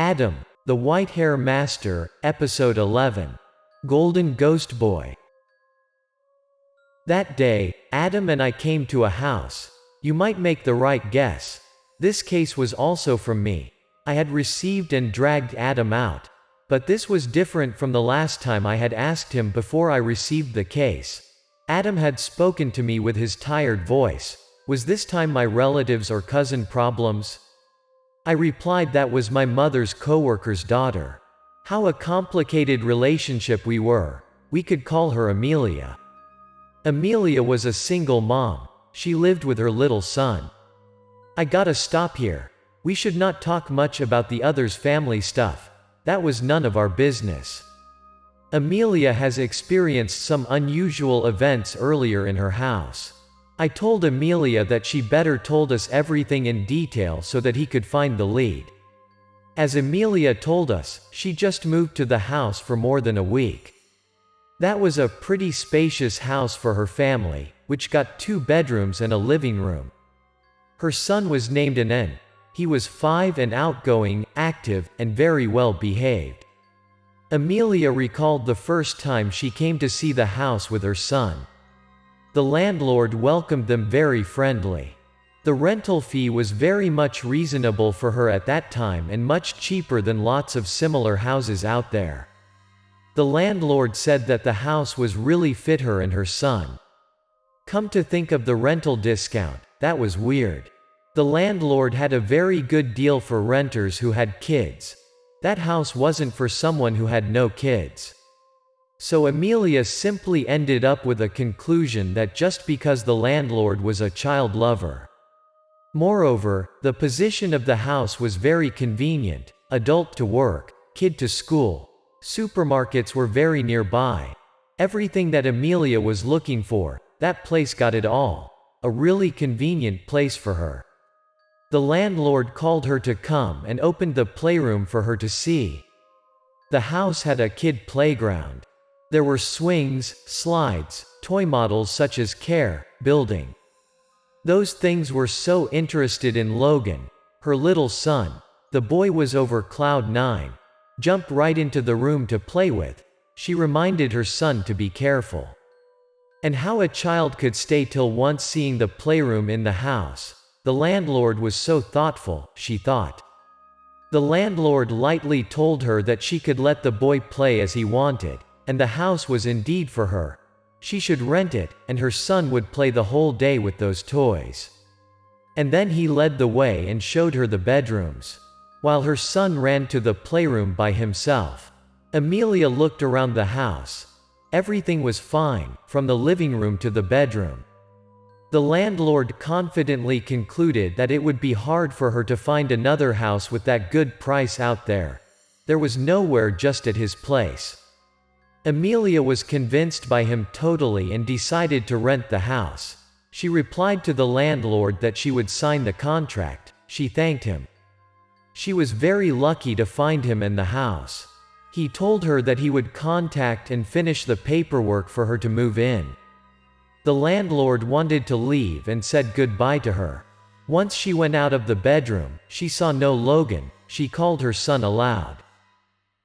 Adam, the Whitehair Master, Episode 11. Golden Ghost Boy. That day, Adam and I came to a house. You might make the right guess. This case was also from me. I had received and dragged Adam out. But this was different from the last time I had asked him before I received the case. Adam had spoken to me with his tired voice. Was this time my relatives or cousin problems? I replied that was my mother's coworker's daughter. How a complicated relationship we were. We could call her Amelia. Amelia was a single mom. She lived with her little son. I gotta stop here. We should not talk much about the other's family stuff. That was none of our business. Amelia has experienced some unusual events earlier in her house. I told Amelia that she better told us everything in detail so that he could find the lead. As Amelia told us, she just moved to the house for more than a week. That was a pretty spacious house for her family, which got 2 bedrooms and a living room. Her son was named Anan. He was 5 and outgoing, active, and very well behaved. Amelia recalled the first time she came to see the house with her son. The landlord welcomed them very friendly. The rental fee was very much reasonable for her at that time and much cheaper than lots of similar houses out there. The landlord said that the house was really fit her and her son. Come to think of the rental discount, that was weird. The landlord had a very good deal for renters who had kids. That house wasn't for someone who had no kids. So Amelia simply ended up with a conclusion that just because the landlord was a child lover. Moreover, the position of the house was very convenient. Adult to work, kid to school. Supermarkets were very nearby. Everything that Amelia was looking for, that place got it all. A really convenient place for her. The landlord called her to come and opened the playroom for her to see. The house had a kid playground. There were swings, slides, toy models such as Care, Building. Those things were so interested in Logan, her little son. The boy was over cloud 9. Jumped right into the room to play with. She reminded her son to be careful. And how a child could stay till once seeing the playroom in the house. The landlord was so thoughtful, she thought. The landlord lightly told her that she could let the boy play as he wanted, and the house was indeed for her. She should rent it, and her son would play the whole day with those toys. And then he led the way and showed her the bedrooms. While her son ran to the playroom by himself. Amelia looked around the house. Everything was fine, from the living room to the bedroom. The landlord confidently concluded that it would be hard for her to find another house with that good price out there. There was nowhere just at his place. Amelia was convinced by him totally and decided to rent the house. She replied to the landlord that she would sign the contract. She thanked him. She was very lucky to find him in the house. He told her that he would contact and finish the paperwork for her to move in. The landlord wanted to leave and said goodbye to her. Once she went out of the bedroom, she saw no Logan. She called her son aloud.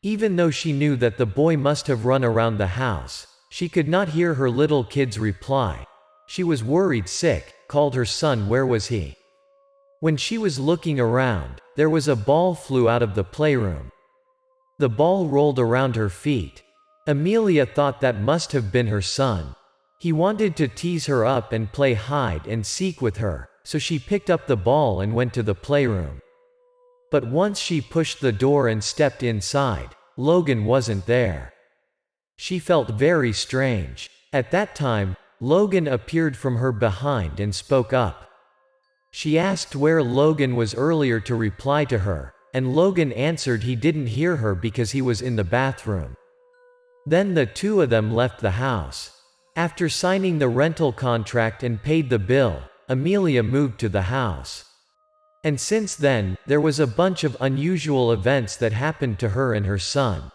Even though she knew that the boy must have run around the house, she could not hear her little kid's reply. She was worried sick, called her son. Where was he? When she was looking around, there was a ball flew out of the playroom. The ball rolled around her feet. Amelia thought that must have been her son. He wanted to tease her up and play hide and seek with her, so she picked up the ball and went to the playroom. But once she pushed the door and stepped inside, Logan wasn't there. She felt very strange. At that time, Logan appeared from her behind and spoke up. She asked where Logan was earlier to reply to her, and Logan answered he didn't hear her because he was in the bathroom. Then the two of them left the house. After signing the rental contract and paid the bill, Amelia moved to the house. And since then, there was a bunch of unusual events that happened to her and her son.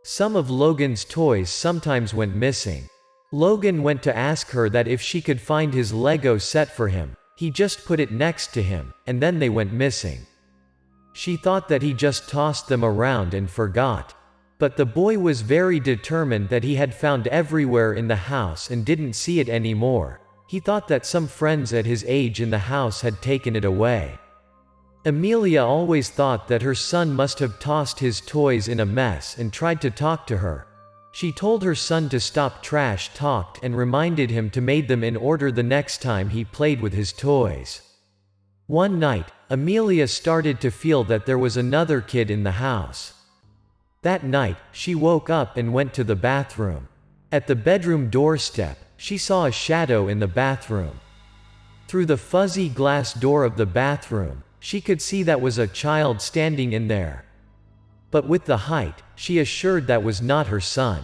Some of Logan's toys sometimes went missing. Logan went to ask her that if she could find his Lego set for him. He just put it next to him, and then they went missing. She thought that he just tossed them around and forgot. But the boy was very determined that he had found everywhere in the house and didn't see it anymore. He thought that some friends at his age in the house had taken it away. Amelia always thought that her son must have tossed his toys in a mess and tried to talk to her. She told her son to stop trash talk and reminded him to make them in order the next time he played with his toys. One night, Amelia started to feel that there was another kid in the house. That night, she woke up and went to the bathroom. At the bedroom doorstep, she saw a shadow in the bathroom. Through the fuzzy glass door of the bathroom, she could see that was a child standing in there. But with the height, she assured that was not her son.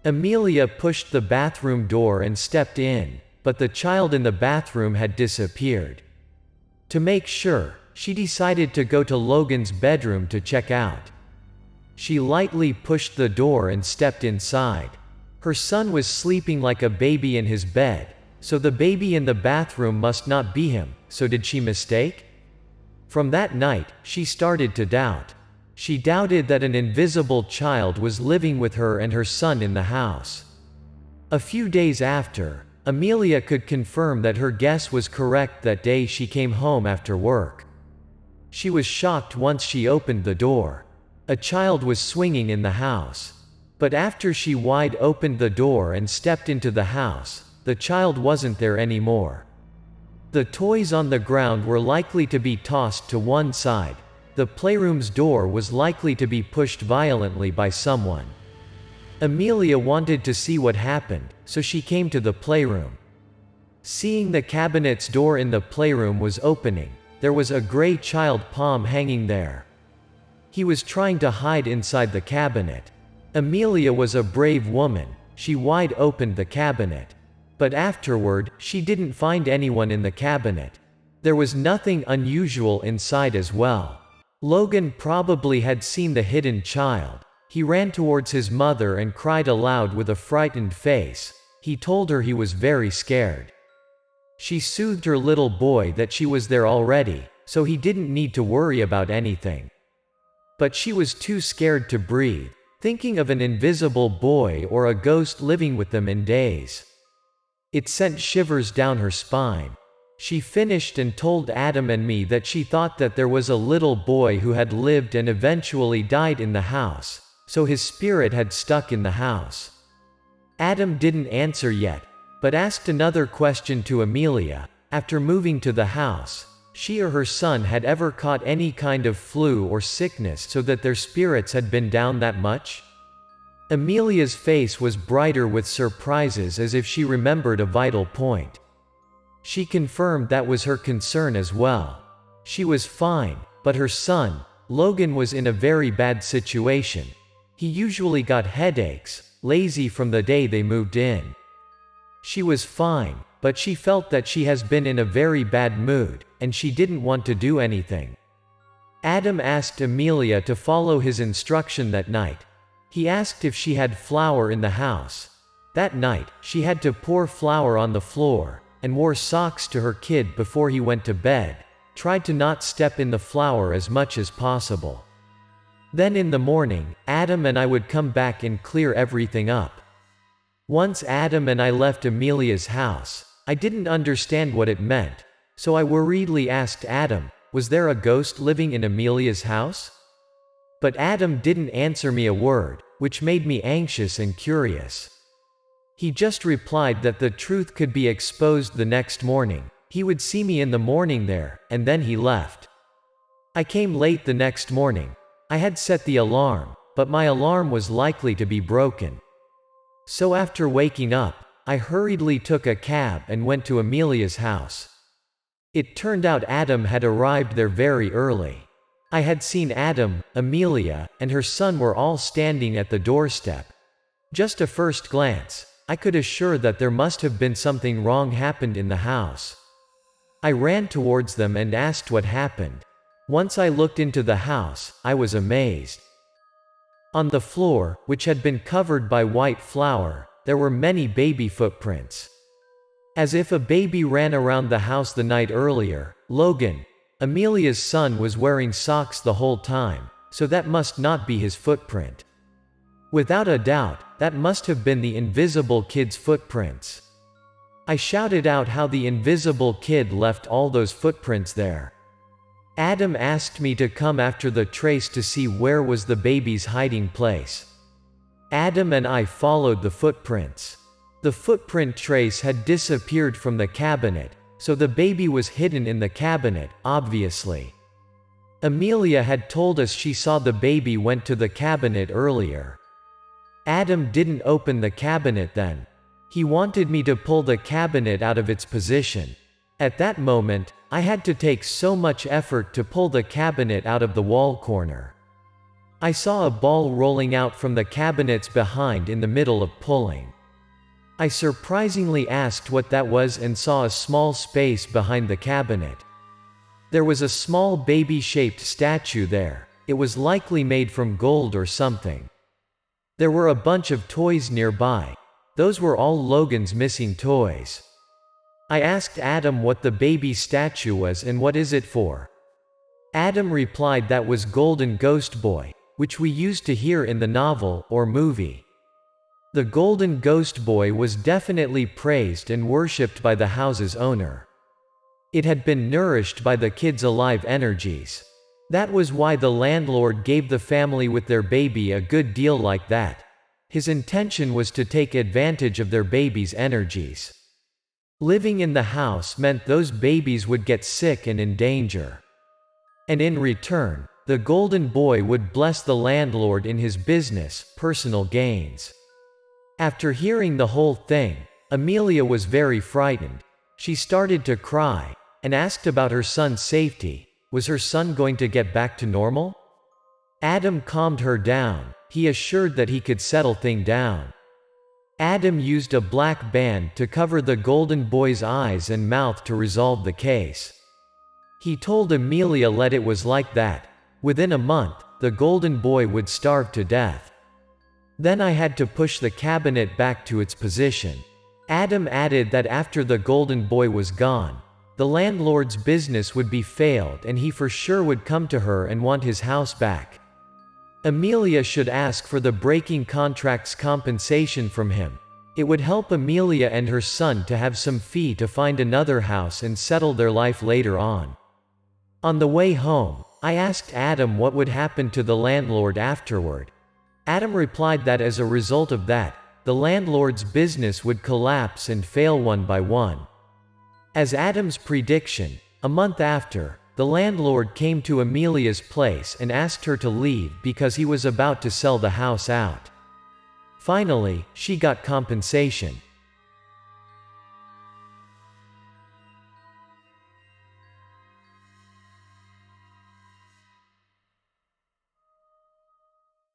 Amelia pushed the bathroom door and stepped in, but the child in the bathroom had disappeared. To make sure, she decided to go to Logan's bedroom to check out. She lightly pushed the door and stepped inside. Her son was sleeping like a baby in his bed, so the baby in the bathroom must not be him. So did she mistake? From that night, she started to doubt. She doubted that an invisible child was living with her and her son in the house. A few days after, Amelia could confirm that her guess was correct. That day she came home after work. She was shocked once she opened the door. A child was swinging in the house. But after she wide opened the door and stepped into the house, the child wasn't there anymore. The toys on the ground were likely to be tossed to one side. The playroom's door was likely to be pushed violently by someone. Amelia wanted to see what happened, so she came to the playroom. Seeing the cabinet's door in the playroom was opening, there was a gray child palm hanging there. He was trying to hide inside the cabinet. Amelia was a brave woman. She wide opened the cabinet. But afterward, she didn't find anyone in the cabinet. There was nothing unusual inside as well. Logan probably had seen the hidden child. He ran towards his mother and cried aloud with a frightened face. He told her he was very scared. She soothed her little boy that she was there already, so he didn't need to worry about anything. But she was too scared to breathe, thinking of an invisible boy or a ghost living with them in days. It sent shivers down her spine. She finished and told Adam and me that she thought that there was a little boy who had lived and eventually died in the house, so his spirit had stuck in the house. Adam didn't answer yet, but asked another question to Amelia. After moving to the house, she or her son had ever caught any kind of flu or sickness so that their spirits had been down that much? Amelia's face was brighter with surprises as if she remembered a vital point. She confirmed that was her concern as well. She was fine, but her son, Logan, was in a very bad situation. He usually got headaches, lazy from the day they moved in. She was fine, but she felt that she has been in a very bad mood, and she didn't want to do anything. Adam asked Amelia to follow his instruction that night. He asked if she had flour in the house. That night, she had to pour flour on the floor, and wore socks to her kid before he went to bed, tried to not step in the flour as much as possible. Then in the morning, Adam and I would come back and clear everything up. Once Adam and I left Amelia's house, I didn't understand what it meant, so I worriedly asked Adam, was there a ghost living in Amelia's house? But Adam didn't answer me a word, which made me anxious and curious. He just replied that the truth could be exposed the next morning. He would see me in the morning there, and then he left. I came late the next morning. I had set the alarm, but my alarm was likely to be broken. So after waking up, I hurriedly took a cab and went to Amelia's house. It turned out Adam had arrived there very early. I had seen Adam, Amelia, and her son were all standing at the doorstep. Just a first glance, I could assure that there must have been something wrong happened in the house. I ran towards them and asked what happened. Once I looked into the house, I was amazed. On the floor, which had been covered by white flour, there were many baby footprints. As if a baby ran around the house the night earlier. Logan, Amelia's son was wearing socks the whole time, so that must not be his footprint. Without a doubt, that must have been the invisible kid's footprints. I shouted out how the invisible kid left all those footprints there. Adam asked me to come after the trace to see where was the baby's hiding place. Adam and I followed the footprints. The footprint trace had disappeared from the cabinet, so the baby was hidden in the cabinet, obviously. Amelia had told us she saw the baby went to the cabinet earlier. Adam didn't open the cabinet then. He wanted me to pull the cabinet out of its position. At that moment, I had to take so much effort to pull the cabinet out of the wall corner. I saw a ball rolling out from the cabinets behind in the middle of pulling. I surprisingly asked what that was and saw a small space behind the cabinet. There was a small baby-shaped statue there. It was likely made from gold or something. There were a bunch of toys nearby. Those were all Logan's missing toys. I asked Adam what the baby statue was and what is it for. Adam replied that was Golden Ghost Boy, which we used to hear in the novel or movie. The Golden Ghost Boy was definitely praised and worshipped by the house's owner. It had been nourished by the kid's alive energies. That was why the landlord gave the family with their baby a good deal like that. His intention was to take advantage of their baby's energies. Living in the house meant those babies would get sick and in danger. And in return, the Golden Boy would bless the landlord in his business, personal gains. After hearing the whole thing, Amelia was very frightened. She started to cry, and asked about her son's safety. Was her son going to get back to normal? Adam calmed her down. He assured that he could settle things down. Adam used a black band to cover the Golden Boy's eyes and mouth to resolve the case. He told Amelia let it was like that. Within a month, the Golden Boy would starve to death. Then I had to push the cabinet back to its position. Adam added that after the Golden Boy was gone, the landlord's business would be failed and he for sure would come to her and want his house back. Amelia should ask for the breaking contract's compensation from him. It would help Amelia and her son to have some fee to find another house and settle their life later on. On the way home, I asked Adam what would happen to the landlord afterward. Adam replied that as a result of that, the landlord's business would collapse and fail one by one. As Adam's prediction, a month after, the landlord came to Amelia's place and asked her to leave because he was about to sell the house out. Finally, she got compensation.